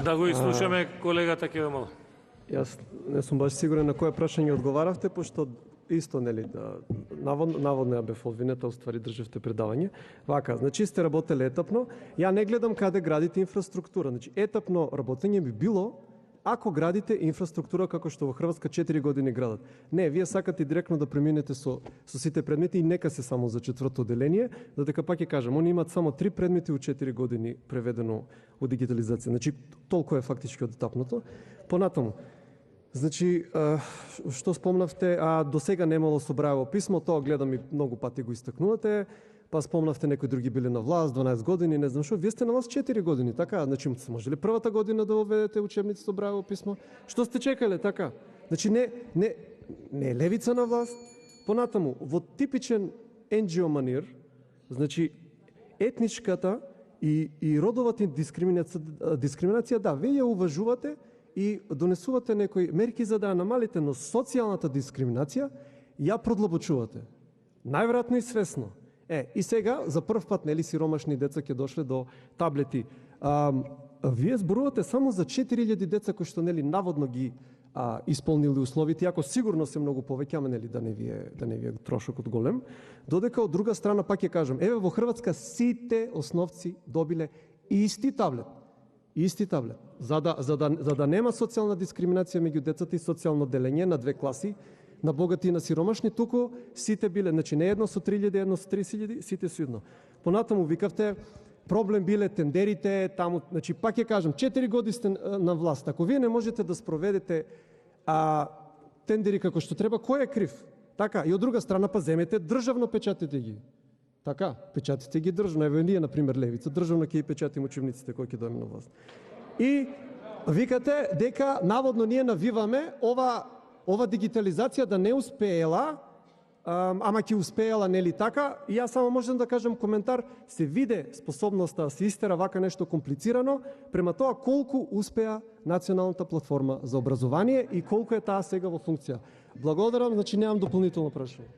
Да го изслушаме колегата Кевемол. Јас не сум баш сигурен на кое прашање одговаравте, пошто исто, нели, наводно ја бев одвинета, уствари државте предавање. Вака, значи сте работеле етапно. Ја не гледам каде градите инфраструктура. Значи, етапно работење би било ако градите инфраструктура како што во Хрватска 4 години градат. Не, вие сакате директно да преминете со сите предмети и нека се само за четврто одделение, додека пак ќе кажам, они имаат само 3 предмети у 4 години преведено во дигитализација. Значи, толку е фактички од етапното. Понатаму, значи, што спомнавте, до сега немало собраево писмо, тоа гледам и многу пати го истакнувате, па спомнавте некои други биле на власт 12 години, не знам што, вие сте на власт 4 години, така? Значи, може ли првата година да воведете учебници собраево писмо? Што сте чекале, така? Значи, не е левица на власт. Понатаму, во типичен NGO манир, значи, етничката и родовата дискриминација, да, вие ја уважувате и донесувате некои мерки за да ја намалите, но социјалната дискриминација ја продлабочувате. Најверојатно и свесно. И сега, за прв пат, нели, сиромашни деца ќе дошле до таблети. Вие зборувате само за 4000 деца кои што, нели, наводно ги исполнили условите, иако сигурно се многу повеќе, ама, нели, да не ви е трошокот голем. Додека од друга страна, пак ќе кажам, еве во Хрватска сите основци добиле исти таблет. Исти таблет. За да нема социјална дискриминација меѓу децата и социјално делење на две класи, на богати и на сиромашни, туку сите биле, значи не едно со 3000, едно со 30.000, сите со едно. Понатаму викавте, проблем биле тендерите, таму, значи пак ќе кажам, 4 години сте на власт. Ако вие не можете да спроведете тендери како што треба, кој е крив? Така, и од друга страна па земете државно печатите ги. Така, печатите ги државно. Еве ние, например, левица, државно ќе ги печатиме учебниците кои ќе дојдеме на власт. И викате дека наводно ние навиваме ова дигитализација да не успеела, ама ќе успеела, нели така? И јас само можам да кажам коментар, се виде способноста да се истера вака нешто комплицирано, према тоа колку успеа националната платформа за образование и колку е таа сега во функција. Благодарам, значи немам дополнително прашање.